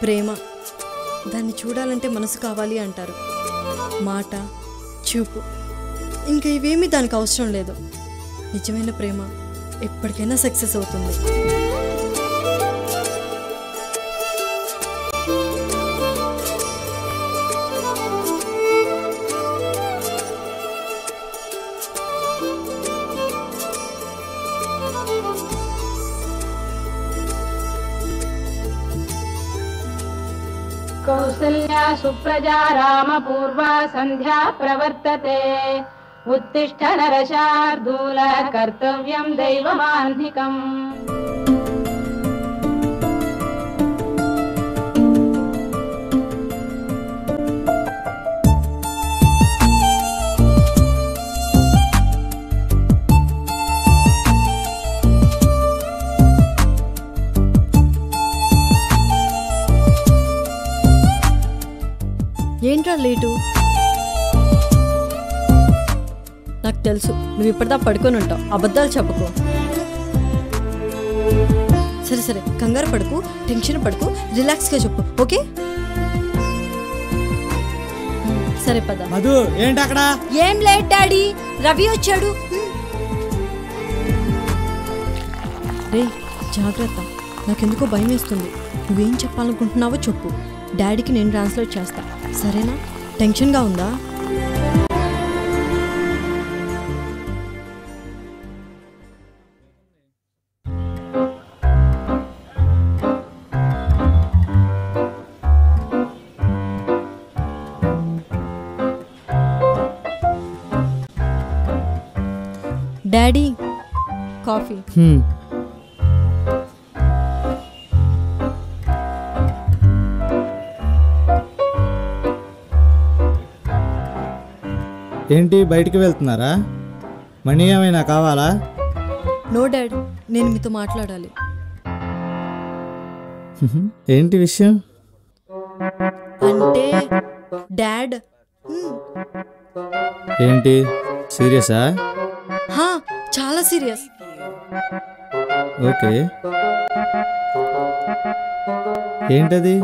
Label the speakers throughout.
Speaker 1: ప్రేమ దాన్ని చూడాలంటే మనసు కావాలి అంటారు. మాట, చూపు, ఇంకా ఇవేమీ దానికి అవసరం లేదు. నిజమైన ప్రేమ ఎప్పటికైనా సక్సెస్ అవుతుంది.
Speaker 2: कौसल्या सुप्रजा रामपूर्वा संध्या प्रवर्तते उत्तिष्ठ नरशार्दूल कर्तव्यं दैवमान्धिकम्।
Speaker 1: ఏంట్రా లేటు? నాకు తెలుసు నువ్వు ఇప్పటిదా పడుకొని ఉంటావు. అబద్ధాలు చెప్పకు. సరే సరే, కంగారు పడుకు, టెన్షన్ పడుకు, రిలాక్స్గా చెప్పు. ఓకే సరే పద.
Speaker 3: మధు ఏంటి అక్కడ?
Speaker 1: ఏం లేట్ డాడీ, రవి వచ్చాడు. రే జాగ్రత్త, నాకెందుకో భయం వేస్తుంది. నువ్వేం చెప్పాలనుకుంటున్నావో చెప్పు, డాడీకి నేను ట్రాన్స్లేట్ చేస్తా, సరేనా? టెన్షన్గా ఉందా? Daddy coffee.
Speaker 3: ఏంటి బయటికి వెళ్తున్నారా? మనీ ఏమైనా కావాలా?
Speaker 1: నో డాడ్, నేను మీతో మాట్లాడాలి.
Speaker 3: ఏంటి విషయం?
Speaker 1: అంటే డాడ్.
Speaker 3: ఏంటి సీరియసా?
Speaker 1: చాలా సీరియస్.
Speaker 3: ఓకే, ఏంటది?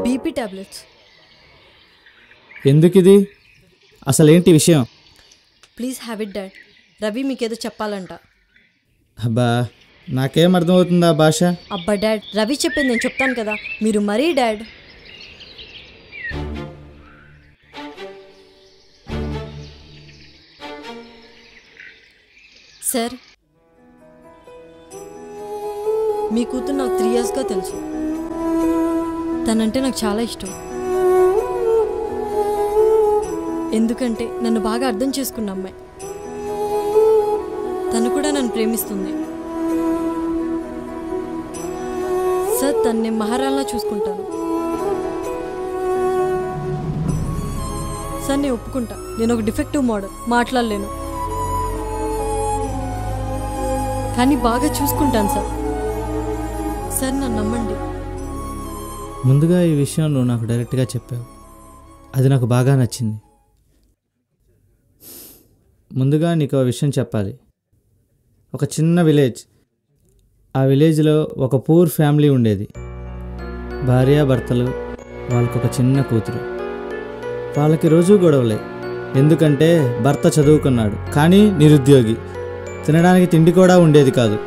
Speaker 1: BP tablets.
Speaker 3: ఎందుకు ఇది? అసలు ఏంటి విషయం?
Speaker 1: Please have it dad. Ravi మీకేదో చెప్పాలంట.
Speaker 3: అబ్బా నాకేం అర్థమవుతుందా భాష?
Speaker 1: అబ్బా డాడ్, రవి చెప్పింది నేను చెప్తాను కదా, మీరు మరీ డాడ్. సార్, మీ కూతురు నాకు 3 yearsగా తెలుసు. తనంటే నాకు చాలా ఇష్టం. ఎందుకంటే నన్ను బాగా అర్థం చేసుకున్న అమ్మాయి. తను కూడా నన్ను ప్రేమిస్తుంది. సార్, తను నేను మహారాణిలా చూసుకుంటాను. సార్, నేను ఒప్పుకుంటా, నేను ఒక డిఫెక్టివ్ మోడల్, మాట్లాడలేను, కానీ బాగా చూసుకుంటాను సార్. సార్ నన్ను నమ్మండి.
Speaker 3: ముందుగా ఈ విషయం నువ్వు నాకు డైరెక్ట్గా చెప్పావు, అది నాకు బాగా నచ్చింది. ముందుగా నీకు ఒక విషయం చెప్పాలి. ఒక చిన్న విలేజ్, ఆ విలేజ్లో ఒక పూర్ ఫ్యామిలీ ఉండేది. భార్యాభర్తలు, వాళ్ళకు ఒక చిన్న కూతురు. వాళ్ళకి రోజూ గొడవలే. ఎందుకంటే భర్త చదువుకున్నాడు కానీ నిరుద్యోగి, తినడానికి తిండి కూడా ఉండేది కాదు.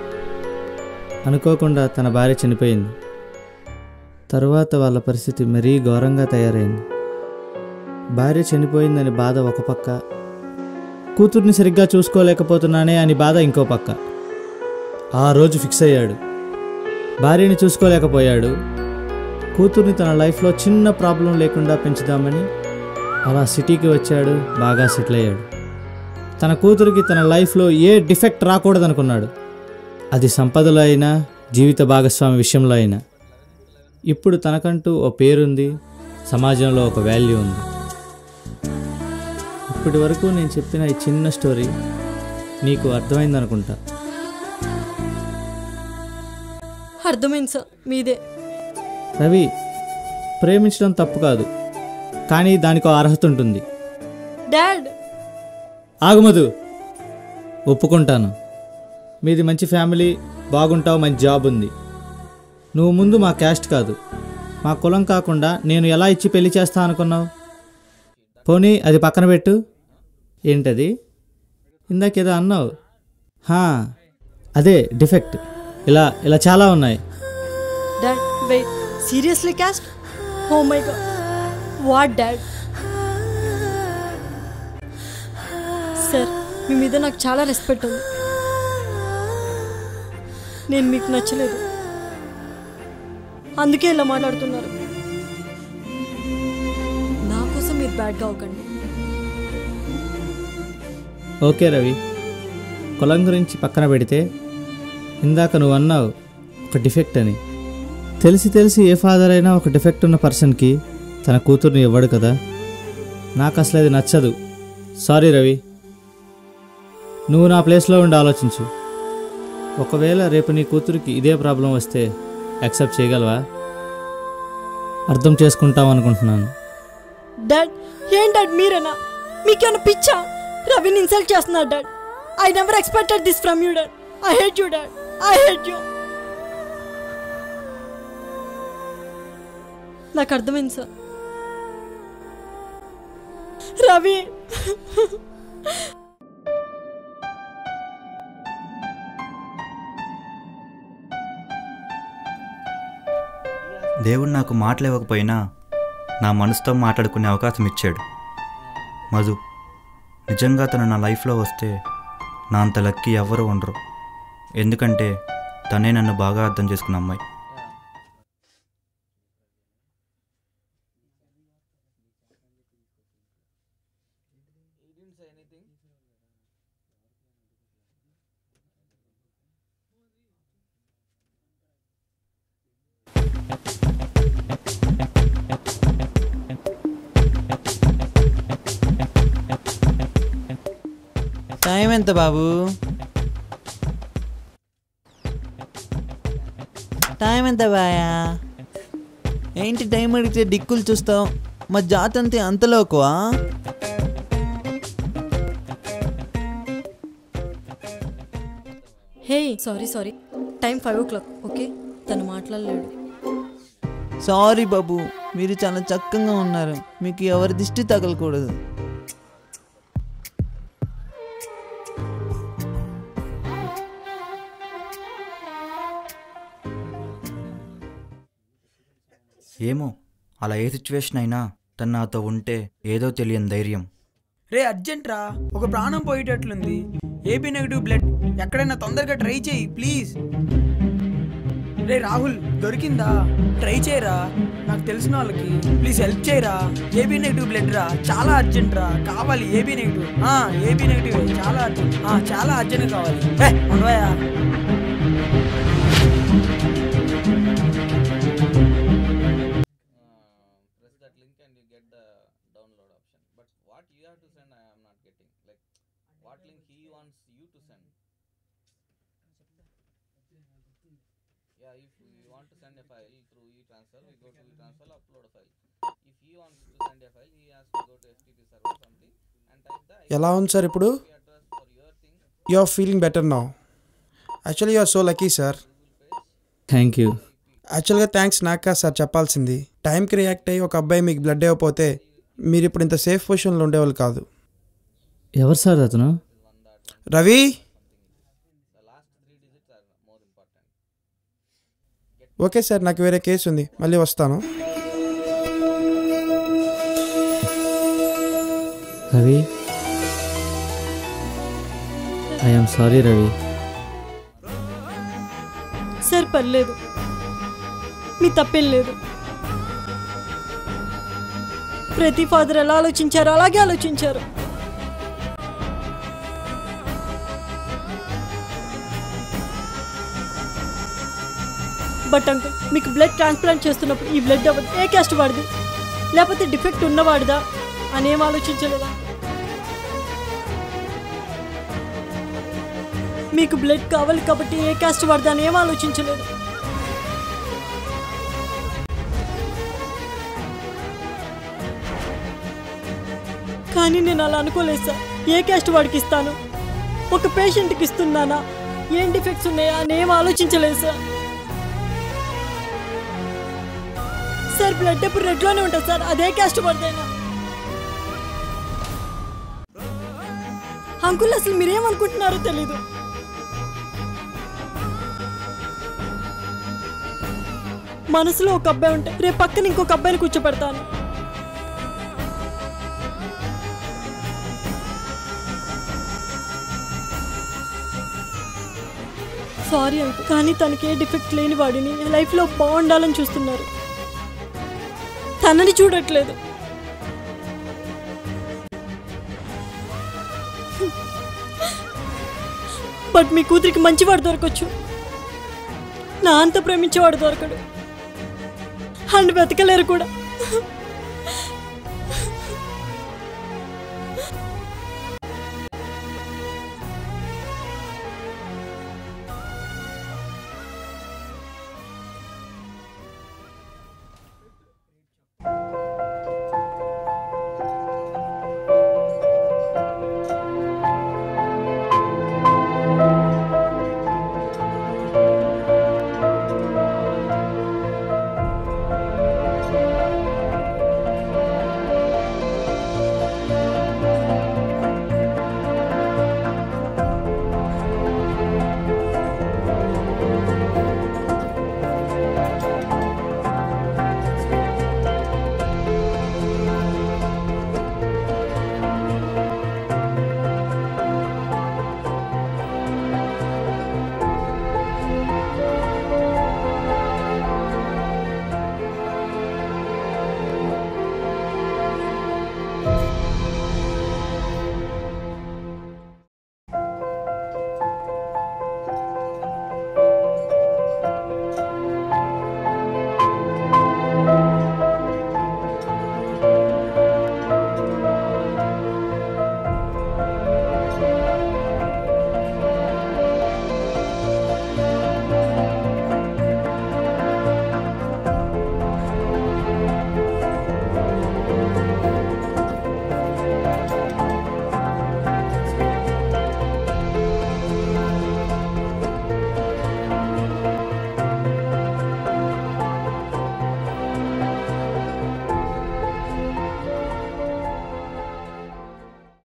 Speaker 3: అనుకోకుండా తన భార్య చనిపోయింది. తరువాత వాళ్ళ పరిస్థితి మరీ ఘోరంగా తయారైంది. భార్య చనిపోయిందని బాధ ఒక పక్క, కూతుర్ని సరిగ్గా చూసుకోలేకపోతున్నానే అని బాధ ఇంకో పక్క. ఆ రోజు ఫిక్స్ అయ్యాడు. భార్యని చూసుకోలేకపోయాడు, కూతుర్ని తన లైఫ్లో చిన్న ప్రాబ్లం లేకుండా పెంచుదామని అలా సిటీకి వచ్చాడు. బాగా సెటిల్ అయ్యాడు. తన కూతురికి తన లైఫ్లో ఏ డిఫెక్ట్ రాకూడదనుకున్నాడు. అది సంపదలో అయినా, జీవిత భాగస్వామి విషయంలో అయినా. ఇప్పుడు తనకంటూ ఓ పేరుంది, సమాజంలో ఒక వాల్యూ ఉంది. ఇప్పటి వరకు నేను చెప్పిన ఈ చిన్న స్టోరీ నీకు అర్థమైందనుకుంటా.
Speaker 1: అర్థమైంది సార్, మీదే.
Speaker 3: రవి, ప్రేమించడం తప్పు కాదు, కానీ దానికి అర్హత ఉంటుంది.
Speaker 1: డాడ్
Speaker 3: ఆగుమదు, ఒప్పుకుంటాను. మీది మంచి ఫ్యామిలీ, బాగుంటావు, మంచి జాబ్ ఉంది. నువ్వు ముందు మా క్యాస్ట్ కాదు, మా కులం కాకుండా నేను ఎలా ఇచ్చి పెళ్లి చేస్తా అనుకున్నావు? పోనీ అది పక్కన పెట్టు. ఏంటది? ఇందాకేదో అన్నావు. అదే డిఫెక్ట్. ఇలా ఇలా చాలా ఉన్నాయి.
Speaker 1: Dad wait, seriously caste? Oh my God, what dad? Sir, మీ మీద నాకు చాలా రెస్పెక్ట్ ఉంది. నేను మీకు నచ్చలేదు, అందుకే ఇలా మాట్లాడుతున్నారు. నా కోసం మీరు బ్యాడ్గా అవ్వకండి.
Speaker 3: ఓకే రవి, కులం గురించి పక్కన పెడితే ఇందాక నువ్వు అన్నావు ఒక డిఫెక్ట్ అని. తెలిసి తెలిసి ఏ ఫాదర్ అయినా ఒక డిఫెక్ట్ ఉన్న పర్సన్కి తన కూతుర్ని ఇవ్వడు కదా. నాకు అసలు అది నచ్చదు. సారీ రవి, నువ్వు నా ప్లేస్లో ఉండి ఆలోచించు. ఒకవేళ రేపు నీ కూతురికి ఇదే ప్రాబ్లం వస్తే యాక్సెప్ట్ చేయగలవా? అర్థం చేసుకుంటాం అనుకుంటున్నాను.
Speaker 1: డాడ్, ఏం డాడ్ మీరేనా? మీకేమైనా పిచ్చా? రవిని ఇన్సల్ట్ చేస్తున్నారు dad. I never expected this from you dad. I hate you dad, I hate you. నాకు అర్థమైంది సార్. రవి,
Speaker 4: దేవుడు నాకు మాటలు ఇవ్వకపోయినా నా మనసుతో మాట్లాడుకునే అవకాశం ఇచ్చాడు. మధు, నిజంగా తను నా లైఫ్లో వస్తే నా అంత లక్కీ ఎవ్వరూ ఉండరు. ఎందుకంటే తనే నన్ను బాగా అర్థం చేసుకున్న అమ్మాయి.
Speaker 5: టైం ఎంత బాబు? టైం ఎంత బాయా? ఏంటి టైం అడిగితే దిక్కులు చూస్తావు? మా జాతి అంతే అంతలోకువా?
Speaker 1: Hey sorry, time 5 o'clock. Okay, తను మాట్లాడలేడు.
Speaker 5: సారీ బాబు, మీరు చాలా చక్కగా ఉన్నారు. మీకు ఎవరి దిష్టి తగలకూడదు.
Speaker 4: ఏమో, అలా ఏ సిచ్యువేషన్ అయినా తను నాతో ఉంటే ఏదో తెలియని ధైర్యం.
Speaker 6: రే అర్జెంట్ రా, ఒక ప్రాణం పోయేటట్లుంది. ఏబీ నెగిటివ్ బ్లడ్ ఎక్కడైనా తొందరగా ట్రై చేయి ప్లీజ్. రే రాహుల్, దొరికిందా? ట్రై చేయరా, నాకు తెలిసిన వాళ్ళకి ప్లీజ్ హెల్ప్ చేయరా. ఏబీ నెగిటివ్ బ్లడ్ రా, చాలా అర్జెంట్ రా, కావాలి. ఏబీ నెగిటివ్, ఏబీ నెగిటివ్ చాలా అర్జెంట్, చాలా అర్జెంట్ కావాలి. ఉండవయా?
Speaker 7: ఎలా ఉంది సార్ ఇప్పుడు? You are feeling better now. Actually you are so lucky sir.
Speaker 3: Thank you.
Speaker 7: యాక్చువల్గా థ్యాంక్స్ నాకా సార్ చెప్పాల్సింది. టైంకి రియాక్ట్ అయ్యి ఒక అబ్బాయి మీకు బ్లడ్ ఇవ్వకపోతే మీరు ఇప్పుడు ఇంత సేఫ్ పొజిషన్లో ఉండేవాళ్ళు కాదు.
Speaker 3: ఎవరు సార్ అతను?
Speaker 7: రవి, ఓకే సార్, నాకు వేరే కేసు ఉంది, మళ్ళీ వస్తాను.
Speaker 3: Ravi, I'm sorry Ravi.
Speaker 1: Sir పర్లేదు, మీ తప్పేం లేదు. ప్రతి ఫాదర్ ఎలా ఆలోచించారో అలాగే ఆలోచించారు. బట్ అంకుల్, మీకు బ్లడ్ ట్రాన్స్ప్లాంట్ చేస్తున్నప్పుడు ఈ బ్లడ్ ఎవరు, ఏ క్యాస్ట్ వాడిది, లేకపోతే డిఫెక్ట్ ఉన్నవాడిదా అనేం ఆలోచించలేదా? మీకు బ్లడ్ కావాలి కాబట్టి ఏ క్యాస్ట్ వాడిదా అని ఏం ఆలోచించలేదు. కానీ నేను అలా అనుకోలేదు సార్. ఏ క్యాస్ట్ వాడికి ఇస్తాను, ఒక పేషెంట్కి ఇస్తున్నానా, ఏం డిఫెక్ట్స్ ఉన్నాయా అని ఏం ఆలోచించలేదు సార్. సార్ బ్లడ్ ఎప్పుడు రెడ్లోనే ఉంటుంది సార్, అదే క్యాస్ట్ పడితేనా. అంకుల్ అసలు మీరేమనుకుంటున్నారో తెలీదు. మనసులో ఒక అబ్బాయి ఉంటే రేపు పక్కన ఇంకొక అబ్బాయిని కూర్చోపెడతాను. సారీ అంకుల్, కానీ తనకి ఏ డిఫెక్ట్ లేని వాడిని లైఫ్లో బాగుండాలని చూస్తున్నారు, తనని చూడట్లేదు. బట్ మీ కూతురికి మంచివాడు దొరకచ్చు, నా అంత ప్రేమించేవాడు దొరకడు, అండ్ వెతకలేరు కూడా.